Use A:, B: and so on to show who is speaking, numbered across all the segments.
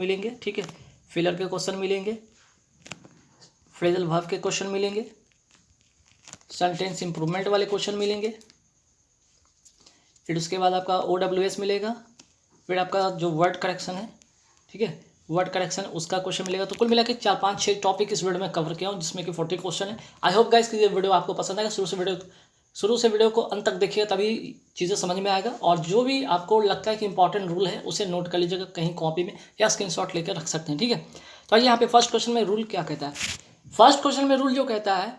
A: मिलेंगे, ठीक है, फिलर के क्वेश्चन मिलेंगे, फ्रेजल वर्ब के क्वेश्चन मिलेंगे, सेंटेंस इंप्रूवमेंट वाले क्वेश्चन मिलेंगे, फिर उसके बाद आपका OWS मिलेगा, फिर आपका जो वर्ड करेक्शन है, ठीक है, वर्ड करेक्शन उसका क्वेश्चन मिलेगा। तो कुल मिला के 4-5-6 टॉपिक इस वीडियो में कवर किया हूँ, जिसमें कि 40 क्वेश्चन है। आई होप गाइस कि ये वीडियो आपको पसंद आएगा। शुरू से वीडियो को अंत तक देखिएगा, तभी चीज़ें समझ में आएगा। और जो भी आपको लगता है कि इंपॉर्टेंट रूल है उसे नोट कर लीजिएगा कहीं कॉपी में, या स्क्रीनशॉट लेकर रख सकते हैं, ठीक है। तो यहाँ पे फर्स्ट क्वेश्चन में रूल क्या कहता है। फर्स्ट क्वेश्चन में रूल जो कहता है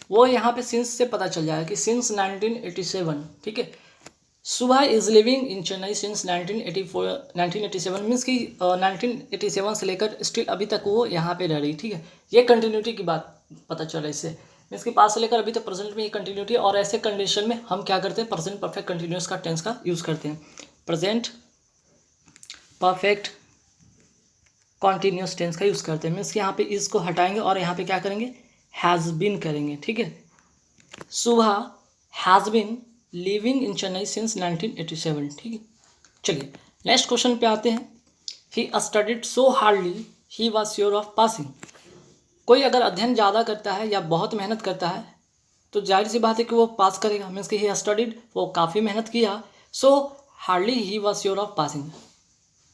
A: वो यहाँ पे सिंस से पता चल जाएगा कि सिंस 1987, ठीक है, सुबह is living in Chennai since 1987 means कि 1987 से लेकर स्टिल अभी तक वो यहाँ पे रह रही, ठीक है। ये कंटिन्यूटी की बात पता चल रहा है इससे, मीन्स कि पास से लेकर अभी तक प्रेजेंट में ये कंटिन्यूटी है। और ऐसे कंडीशन में हम क्या करते हैं, प्रेजेंट परफेक्ट कंटिन्यूस का टेंस का यूज़ करते हैं, प्रेजेंट परफेक्ट कॉन्टीन्यूस टेंस का यूज़ करते हैं। मीन्स कि यहाँ पे इसको हटाएंगे और यहाँ पे क्या करेंगे, हैज़ बीन करेंगे, ठीक है। Subah has been living in Chennai since 1987, ठीक है। चलिए नेक्स्ट क्वेश्चन पे आते हैं। He studied so hardly he was sure of passing. कोई अगर अध्ययन ज़्यादा करता है या बहुत मेहनत करता है तो जाहिर सी बात है कि वो पास करेगा। मीन्स कि ही स्टडीड, वो काफ़ी मेहनत किया, सो hardly he was sure of passing,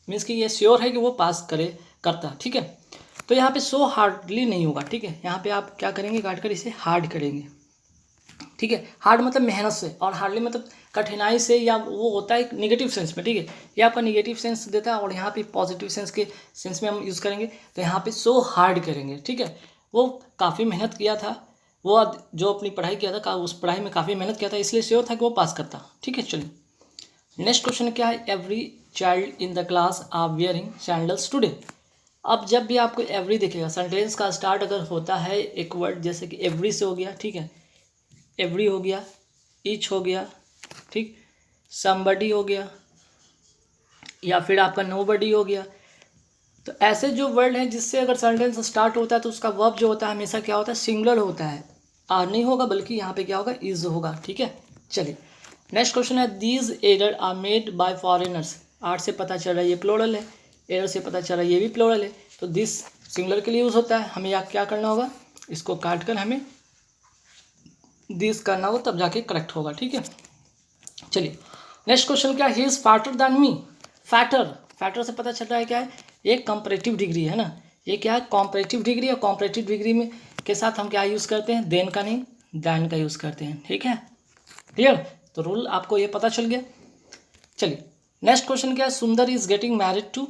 A: means कि ये श्योर है कि वो पास करता, ठीक है। तो यहाँ पे सो हार्डली नहीं होगा, ठीक है। यहाँ पे आप क्या करेंगे, काट कर इसे हार्ड करेंगे, ठीक है। हार्ड मतलब मेहनत से, और हार्डली मतलब कठिनाई से, या वो होता है निगेटिव सेंस में, ठीक है। ये आपका निगेटिव सेंस देता है और यहाँ पे पॉजिटिव सेंस में हम यूज़ करेंगे। तो यहाँ पे सो हार्ड करेंगे, ठीक है। वो काफ़ी मेहनत किया था, वो जो अपनी पढ़ाई किया था उस पढ़ाई में काफ़ी मेहनत किया था, इसलिए श्योर था कि वो पास करता, ठीक है। चलिए नेक्स्ट क्वेश्चन क्या है। Every child in the class are wearing sandals today. अब जब भी आपको एवरी दिखेगा, सेंटेंस का स्टार्ट अगर होता है एक वर्ड जैसे कि एवरी से हो गया, ठीक है, एवरी हो गया, ईच हो गया, ठीक, समबडी हो गया, या फिर आपका नोबडी हो गया। तो ऐसे जो वर्ड हैं जिससे अगर सेंटेंस स्टार्ट होता है तो उसका वर्ब जो होता है हमेशा क्या होता है, सिंगुलर होता है। आर नहीं होगा बल्कि यहाँ पे क्या होगा, इज होगा, ठीक है। चलिए नेक्स्ट क्वेश्चन है। These error are made by foreigners. Are से पता चल रहा है ये प्लोरल है, एरर से पता चल रहा है ये भी प्लोरल है। तो दिस सिंगुलर के लिए यूज़ होता है। हमें यहाँ क्या करना होगा, इसको काट कर हमें दिस करना होगा, तब जाके करेक्ट होगा, ठीक है। चलिए नेक्स्ट क्वेश्चन क्या है। He is fatter than me. Fatter से पता चल रहा है क्या है, एक कंपैरेटिव डिग्री है ना, ये क्या है, कॉम्परेटिव डिग्री। और कॉम्परेटिव डिग्री में के साथ हम क्या यूज़ करते हैं, देन का नहीं दैन का यूज़ करते हैं, ठीक है, क्लियर। तो रूल आपको ये पता चल गया। चलिए नेक्स्ट क्वेश्चन क्या है। Sundar is getting married to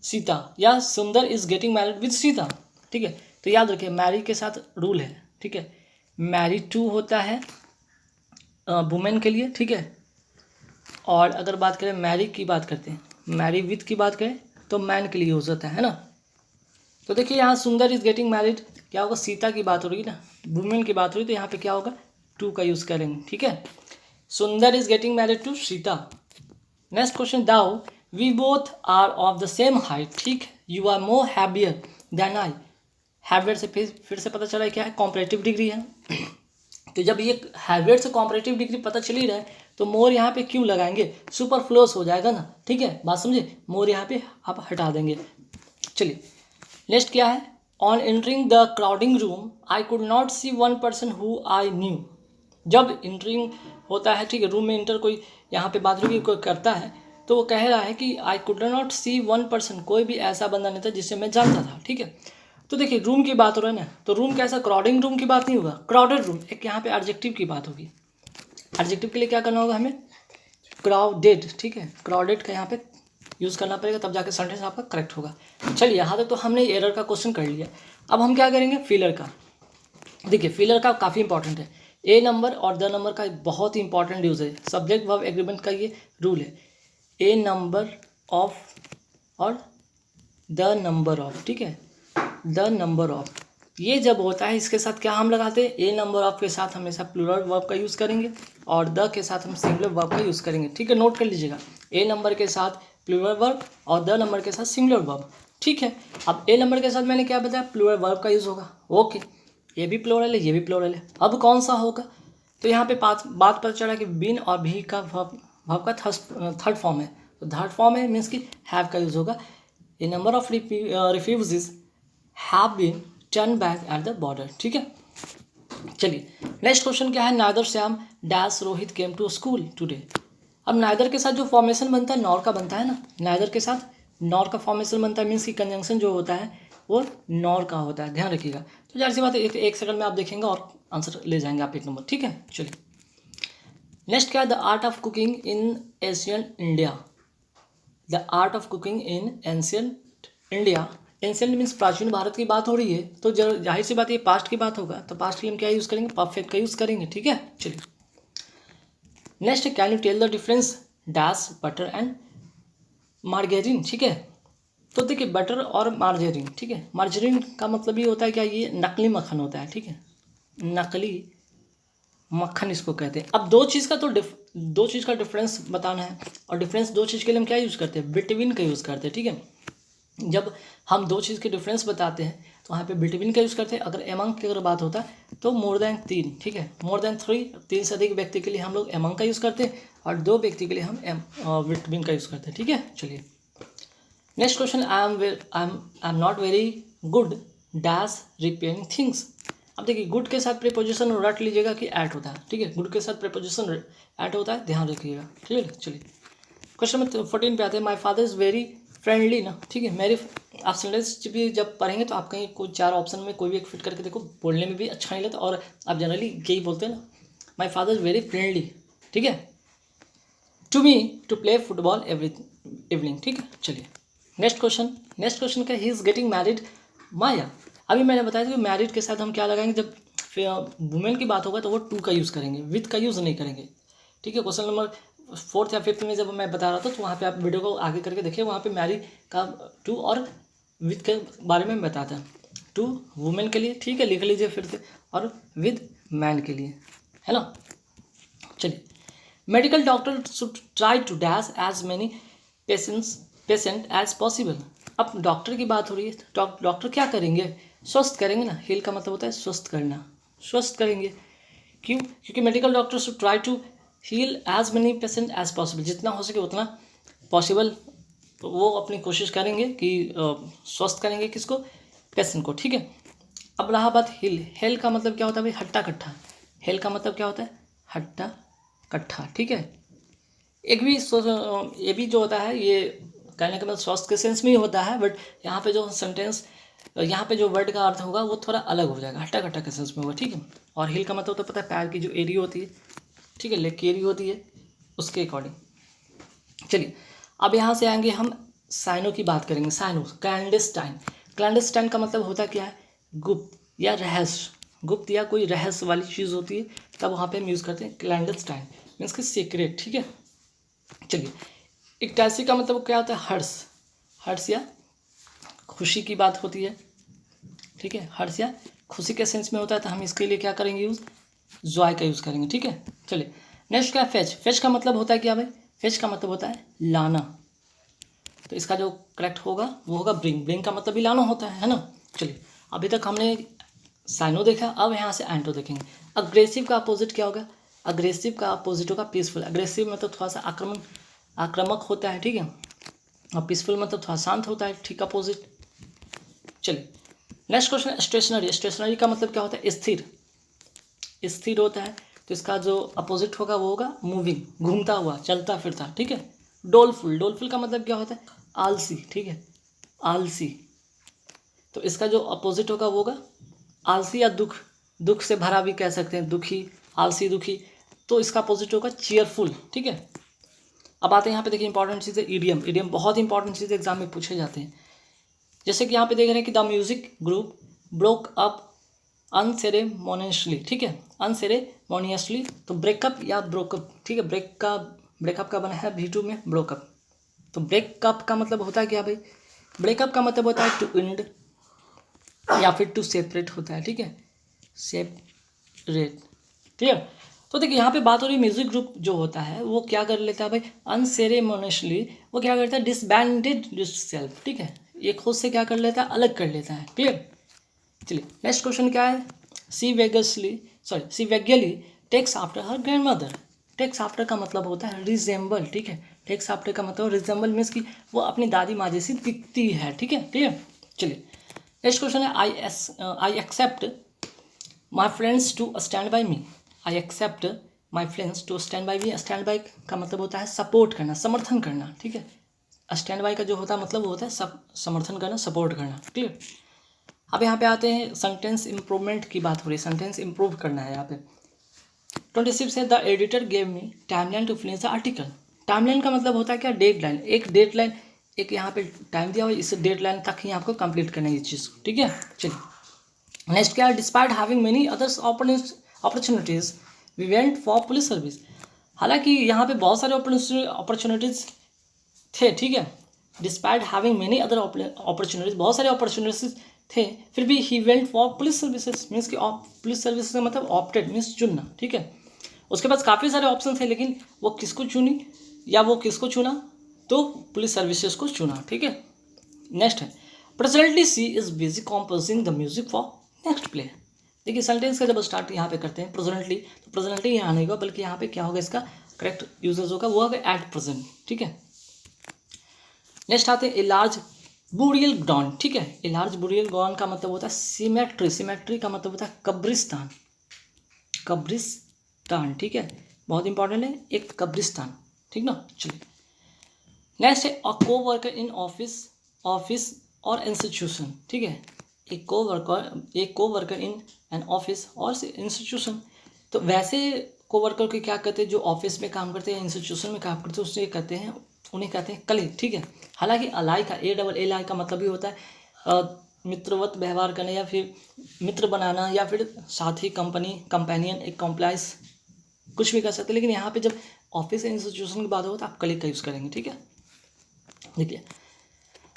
A: Sita, या Sundar is getting married with Sita, ठीक है। तो याद रखिए मैरी के साथ रूल है, ठीक है। मैरिड टू होता है वुमेन के लिए, ठीक है। और अगर बात करें मैरी की बात करते हैं, मैरी विथ की बात करें तो मैन के लिए यूज होता है ना। तो देखिए यहाँ सुंदर इज गेटिंग मैरिड क्या होगा, सीता की बात हो रही ना, वुमेन की बात हो रही, तो यहाँ पे क्या होगा, टू का यूज़ करेंगे, ठीक है। Sundar is getting married to Sita. Next question. Though we both are of the same height, ठीक, you are more heavier than I. Heavier से फिर से पता चला है क्या है, कॉम्परेटिव डिग्री है। तो जब ये हैबियर से कॉम्परेटिव डिग्री पता चल ही रहा है तो मोर यहाँ पे क्यों लगाएंगे, सुपरफ्लुअस हो जाएगा ना, ठीक है, बात समझे। मोर यहाँ पे आप हटा देंगे। चलिए नेक्स्ट क्या है। On entering the crowding room I could not see one person who I knew. जब एंटरिंग होता है, ठीक है, रूम में इंटर कोई यहाँ पे बात की कोई करता है तो वो कह रहा है कि I could not see one person, कोई भी ऐसा बंदा नहीं था जिसे मैं जानता था, ठीक है। तो देखिए रूम की बात हो रहा है ना, तो रूम कैसा, क्राउडिंग रूम की बात नहीं होगा, क्राउडेड रूम। एक यहाँ पे एडजेक्टिव की बात होगी। एडजेक्टिव के लिए क्या करना होगा हमें, क्राउडेड, ठीक है, क्राउडेड का यहाँ पे यूज़ करना पड़ेगा, तब जाकर सेंटेंस आपका करेक्ट होगा। चलिए यहाँ तक तो हमने एरर का क्वेश्चन कर लिया। अब हम क्या करेंगे, फिलर का। देखिए फिलर का काफ़ी इंपॉर्टेंट है। ए नंबर और द नंबर का बहुत ही इंपॉर्टेंट यूज़ है। सब्जेक्ट वर्ब एग्रीमेंट का ये रूल है, ए नंबर ऑफ और द नंबर ऑफ, ठीक है, द नंबर ऑफ। ये जब होता है इसके साथ क्या हम लगाते हैं, ए नंबर ऑफ के साथ हमेशा प्लूरल वर्ब का यूज़ करेंगे और द के साथ हम सिंगुलर वर्ब का यूज़ करेंगे, ठीक है, नोट कर लीजिएगा। ए नंबर के साथ प्लूरल वर्ब और द नंबर के साथ सिंगुलर वर्ब, ठीक है। अब ए नंबर के साथ मैंने क्या बताया, प्लूरल वर्ब का यूज़ होगा, ओके, ये भी प्लूरल है ये भी प्लूरल है। अब कौन सा होगा, तो यहाँ पे बात पता चला कि बीन और भी का वर्ब का थर्ड फॉर्म है, तो थर्ड फॉर्म है मीन्स कि हैव का यूज़ होगा। A number of refugees have been turn back at the border. ठीक है, चलिए नेक्स्ट क्वेश्चन क्या है, neither Shyam dash Rohit came to school today. अब नाइदर के साथ जो फॉर्मेशन बनता है नॉर का बनता है ना, नाइदर के साथ नॉर का फॉर्मेशन बनता है, मीन्स की कंजंक्शन जो होता है वो नॉर का होता है, ध्यान रखिएगा। तो जाहिर सी बात है एक सेकंड में आप देखेंगे और आंसर ले जाएंगे आप 1 नंबर। ठीक है, चलिए नेक्स्ट क्या है, the art of cooking in Asian India. The art of cooking in ancient India, ancient means प्राचीन भारत की बात हो रही है, तो जाहिर सी बात ये पास्ट की बात होगा, तो पास्ट के लिए हम क्या यूज़ करेंगे, परफेक्ट का यूज़ करेंगे। ठीक है, चलिए next, can you tell the difference dash butter and margarine. ठीक है, तो देखिए बटर और मार्जरीन, ठीक है, मार्जरीन का मतलब ये होता है क्या, ये नकली मक्खन होता है। ठीक है, नकली मक्खन इसको कहते हैं। अब दो चीज़ का डिफरेंस बताना है, और डिफरेंस दो चीज़ के लिए हम क्या यूज़ करते हैं, बिटवीन का यूज़ करते हैं। ठीक है, जब हम दो चीज़ के डिफरेंस बताते हैं तो वहाँ पे बिटवीन का यूज़ करते हैं। अगर एमंग की अगर बात होता है तो मोर देन 3, ठीक है, मोर देन 3, 3 से अधिक व्यक्ति के लिए हम लोग एमंग का यूज़ करते हैं, और 2 व्यक्ति के लिए हम बिटवीन का यूज़ करते हैं। ठीक है, चलिए next question, I am not very good dash repairing things. अब देखिए गुड के साथ प्रीपोजिशन रट लीजिएगा कि ऐट होता है। ठीक है, गुड के साथ प्रीपोजिशन ऐट होता है, ध्यान रखिएगा। क्लियर, चलिए क्वेश्चन नंबर 14 पे आते हैं, माई फादर इज़ वेरी फ्रेंडली ना। ठीक है, मेरे आप सेंटेंस भी जब पढ़ेंगे तो आप कहीं कोई 4 ऑप्शन में कोई भी एक फिट करके देखो, बोलने में भी अच्छा नहीं लगता, और आप जनरली यही बोलते हैं ना, my father is very friendly. ठीक है, to me to play football every evening. ठीक है, चलिए नेक्स्ट क्वेश्चन का, he is getting married Maya. अभी मैंने बताया था कि मैरिड के साथ हम क्या लगाएंगे, जब वुमेन की बात होगा तो वो टू का यूज़ करेंगे, विथ का यूज़ नहीं करेंगे। ठीक है, क्वेश्चन नंबर 4th या 5th में जब मैं बता रहा था तो वहाँ पे आप वीडियो को आगे करके देखिए, वहाँ पे मैरिड का टू और विथ के बारे में बताता है। टू वुमेन के लिए, ठीक है, लिख लीजिए फिर से, और विद मैन के लिए, है ना। चलिए, medical doctor should try to dash as many patient as possible. अब डॉक्टर की बात हो रही है, डॉक्टर क्या करेंगे, स्वस्थ करेंगे ना, हील का मतलब होता है स्वस्थ करना, स्वस्थ करेंगे। क्यों, क्योंकि medical doctor should try to heal as many patient as possible, जितना हो सके उतना पॉसिबल वो अपनी कोशिश करेंगे कि स्वस्थ करेंगे किसको, पेशेंट को। ठीक है, अब रहा बात हेल का मतलब क्या होता है भाई, हट्टा कट्ठा। हेल का मतलब क्या होता है, हट्टा कट्ठा। ठीक है, एक भी ये भी जो होता है, ये कहने का मतलब स्वास्थ्य के सेंस में ही होता है, बट यहाँ पे जो सेंटेंस, यहाँ पे जो वर्ड का अर्थ होगा वो थोड़ा अलग हो जाएगा, हट्टा कट्टा के सेंस में होगा। ठीक है, और हिल का मतलब तो पता है पैर की जो एरिया होती है, ठीक है, लेग की एरिया होती है, उसके अकॉर्डिंग। चलिए अब यहाँ से आएंगे हम साइनो की बात करेंगे। Cyano, clandestine. क्लैंडेस्टाइन का मतलब होता क्या है, गुप्त या रहस्य, गुप्त या कोई रहस्य वाली चीज़ होती है, तब वहाँ पे हम यूज़ करते हैं क्लैंडेस्टाइन, मीन्स कि सीक्रेट। ठीक है, चलिए इक्टासी का मतलब क्या होता है, हर्ष, हर्ष या खुशी की बात होती है। ठीक है, हर्ष या खुशी के सेंस में होता है, तो हम इसके लिए क्या करेंगे यूज़, जॉय का यूज़ करेंगे। ठीक है, चलिए नेक्स्ट क्या, फेच। फेच का मतलब होता है क्या भाई, फेच का मतलब होता है लाना, तो इसका जो करेक्ट होगा वो होगा ब्रिंग। ब्रिंग का मतलब भी लाना होता है ना। चलिए अभी तक हमने साइनो देखा, अब यहाँ से एंटो देखेंगे। अग्रेसिव का अपोजिट क्या होगा, अग्रेसिव का अपोजिट होगा पीसफुल। अग्रेसिव मतलब थोड़ा सा आक्रामक होता है, ठीक है, और पीसफुल मतलब थोड़ा शांत होता है, ठीक अपोजिट। चलिए नेक्स्ट क्वेश्चन, स्टेशनरी। स्टेशनरी का मतलब क्या होता है, स्थिर, स्थिर होता है, तो इसका जो अपोजिट होगा वो होगा मूविंग, घूमता हुआ, चलता फिरता। ठीक है, डोलफुल। डोलफुल का मतलब क्या होता है, आलसी। ठीक है, आलसी, तो इसका जो अपोजिट होगा वो होगा आलसी या दुख, दुख से भरा भी कह सकते हैं, दुखी, आलसी, दुखी, तो इसका अपोजिट होगा चीयरफुल। ठीक है, अब आते हैं यहाँ पे, देखिए इंपॉर्टेंट चीज़ है ईडियम। ईडियम बहुत इंपॉर्टेंट चीज़ एग्जाम में पूछे जाते हैं। जैसे कि यहाँ पे देख रहे हैं कि the music group broke up unceremoniously. ठीक है, अनसेरेमोनियसली, तो ब्रेकअप या ब्रोकअप। ठीक है, ब्रेकअप का बना है V2 में ब्रोकअप, तो ब्रेकअप का मतलब होता है क्या भाई, ब्रेकअप का मतलब होता है टू एंड या फिर टू सेपरेट होता है। ठीक है, सेपरेट, क्लियर। तो देखिए यहाँ पे बात हो रही है म्यूजिक ग्रुप जो होता है वो क्या कर लेता है भाई, अनसेरेमोनियसली वो क्या करता है, डिसबैंडेड सेल्फ। ठीक है, ये खुद से क्या कर लेता है, अलग कर लेता है। क्लियर, चलिए नेक्स्ट क्वेश्चन क्या है, she vaguely takes after her grandmother. Takes after का मतलब होता है रिजेंबल। ठीक है, ठीक साप्टे का मतलब रिजेंबल मीन्स कि वो अपनी दादी माँ जैसी दिखती है, ठीक है, क्लियर। चलिए नेक्स्ट क्वेश्चन है I accept my friends to stand by me. I accept my friends to stand by me. Stand by का मतलब होता है सपोर्ट करना, समर्थन करना, ठीक है। स्टैंड बाई का जो होता है मतलब वो होता है समर्थन करना, सपोर्ट करना, क्लियर। अब यहाँ पे आते हैं सेंटेंस इम्प्रूवमेंट की बात हो रही है, सेंटेंस इम्प्रूव करना है यहाँ पे। 26 है the editor gave me timeline to finish the article. Timeline का मतलब होता है क्या, डेडलाइन। एक डेडलाइन, एक यहाँ पे टाइम दिया हुआ, इस डेडलाइन तक ही आपको कंप्लीट करना है ये चीज़, ठीक है। चलिए नेक्स्ट क्या है, despite having many others opportunities we went for police service. हालांकि यहाँ पे बहुत सारे अपॉर्चुनिटीज़ थे, ठीक है। Despite having many other opportunities, बहुत सारे अपॉर्चुनिटीज थे, फिर भी he went for police services means कि पुलिस सर्विसेज का मतलब ऑप्टेड मीन्स चुनना, ठीक है। उसके पास काफ़ी सारे ऑप्शन थे लेकिन वो किसको चुनी या वो किसको चुना, तो पुलिस सर्विसेज को चुना, ठीक है। नेक्स्ट है presently she is busy composing the music for next play. देखिए सेंटेंस का जब स्टार्ट यहाँ पे करते हैं प्रेजेंटली, तो प्रेजेंटली यहाँ नहीं होगा बल्कि यहाँ पे क्या होगा, इसका करेक्ट यूजेज होगा वो होगा एट प्रेजेंट, ठीक है। नेक्स्ट आते हैं ए लार्ज बुरियल ग्राउंड, ठीक है। ए लार्ज बुरियल ग्राउंड का मतलब होता है सीमेट्री। सीमेट्री का मतलब होता है कब्रिस्तान, कब्रिस्तान, ठीक है, बहुत इंपॉर्टेंट है, एक कब्रिस्तान, ठीक ना। चलिए नेक्स्ट है अ को वर्कर इन ऑफिस और इंस्टीट्यूशन, ठीक है। एक को वर्कर इन एन ऑफिस और इंस्टीट्यूशन। तो वैसे को वर्कर के क्या कहते हैं, जो ऑफिस में काम करते हैं, इंस्टीट्यूशन में काम करते हैं, उससे कहते हैं, उन्हें कहते हैं कलीग, ठीक है। हालांकि अलाई का ALLI का मतलब भी होता है मित्रवत व्यवहार करना या फिर मित्र बनाना या फिर साथी, कंपेनियन, एक कॉम्प्लाइस, कुछ भी कर सकते हैं। लेकिन यहाँ पे जब ऑफिस या इंस्टीट्यूशन की बात हो तो आप कलीग का यूज़ करेंगे, ठीक है। देखिए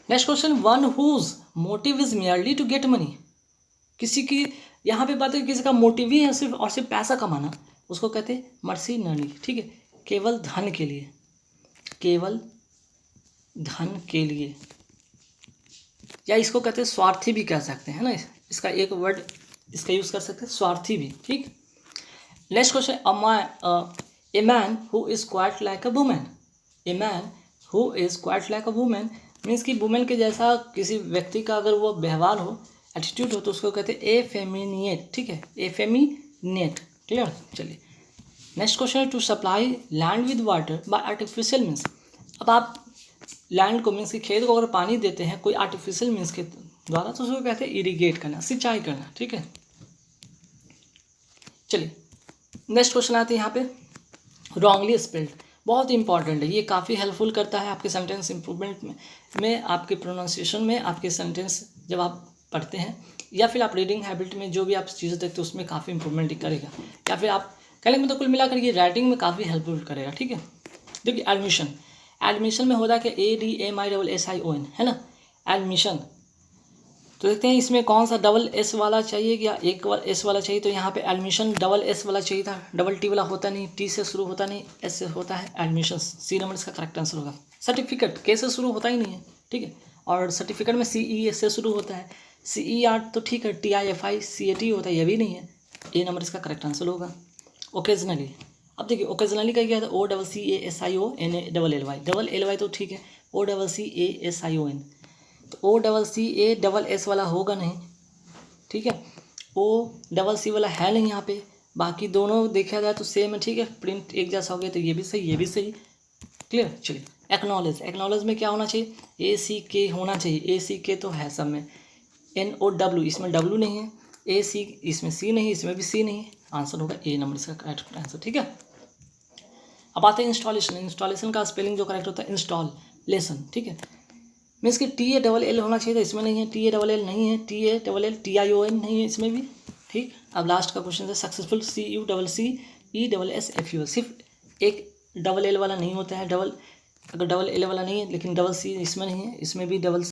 A: next question, one whose motive is merely to get money. किसी की यहाँ पे बात है किसी का मोटिव ही है सिर्फ पैसा कमाना, उसको कहते हैं मर्सिनरी, ठीक है, केवल धन के लिए, केवल धन के लिए, या इसको कहते हैं स्वार्थी भी कह सकते हैं ना, इसका एक वर्ड इसका यूज़ कर सकते हैं स्वार्थी भी, ठीक। Next question, a man who is quite like a women. A man who is quite like a women means कि वुमेन के जैसा किसी व्यक्ति का अगर वो व्यवहार हो, एटीट्यूड हो, तो उसको कहते हैं एफेमिनेट, ठीक है, एफेमिनेट, क्लियर। चलिए नेक्स्ट क्वेश्चन है to supply land with water by artificial means. अब आप लैंड को मीन्स कि खेत को अगर पानी देते हैं कोई आर्टिफिशियल मीन्स के द्वारा, तो उसको कहते हैं इरीगेट करना, सिंचाई करना, ठीक है। चलिए नेक्स्ट क्वेश्चन आते हैं यहाँ पे रॉन्गली स्पेल्ड, बहुत इंपॉर्टेंट है, ये काफ़ी हेल्पफुल करता है आपके सेंटेंस इम्प्रूवमेंट में आपके प्रोनाउंसिएशन में, आपके सेंटेंस जब आप पढ़ते हैं या फिर आप रीडिंग हैबिट में जो भी आप चीज़ें देखते हैं उसमें काफ़ी इंप्रूवमेंट करेगा, या फिर आप कह लेंगे तो कुल मिलाकर ये राइटिंग में काफ़ी हेल्पफुल करेगा, ठीक है। देखिए एडमिशन में होता है कि ADMISSION है ना, एडमिशन। तो देखते हैं इसमें कौन सा डबल एस वाला चाहिए या एक एस वाला चाहिए। तो यहाँ पे एडमिशन डबल एस वाला चाहिए था, डबल टी वाला होता नहीं, टी से शुरू होता नहीं, एस से होता है, एडमिशन सी नंबर इसका करेक्ट आंसर होगा। सर्टिफिकेट के से शुरू होता ही नहीं है, ठीक है, और सर्टिफिकेट में CE से शुरू होता है, CER तो ठीक है, TIFI CAT होता है, ये भी नहीं है, ए नंबर इसका करेक्ट आंसर होगा। ओकेजनली, अब देखिए ओकेजनली का क्या था, OCCASION डबल LY तो ठीक है, OCCASION, तो OCCASS वाला होगा नहीं, ठीक है, OCC वाला है नहीं यहाँ पे, बाकी दोनों देखा जाए तो सेम है, ठीक है, प्रिंट एक जैसा हो गया तो ये भी सही, क्लियर। चलिए एक्नॉलेज में क्या होना चाहिए, ACK होना चाहिए, ACK तो है सब में, NOW इसमें W नहीं है, AC इसमें C नहीं, इसमें भी C नहीं, आंसर होगा ए नंबर इसका करेक्ट आंसर, ठीक है। अब आते हैं इंस्टॉलेशन का स्पेलिंग जो करेक्ट होता है इंस्टॉलेशन, ठीक है, मीन्स कि TALL होना चाहिए था, इसमें नहीं है, TALL नहीं है, TION नहीं है इसमें भी, ठीक। अब लास्ट का क्वेश्चन है सक्सेसफुल CUCCESSFUL, सिर्फ एक डबल L वाला नहीं होता है, अगर डबल L वाला नहीं है लेकिन डबल C इसमें नहीं है, इसमें भी डबल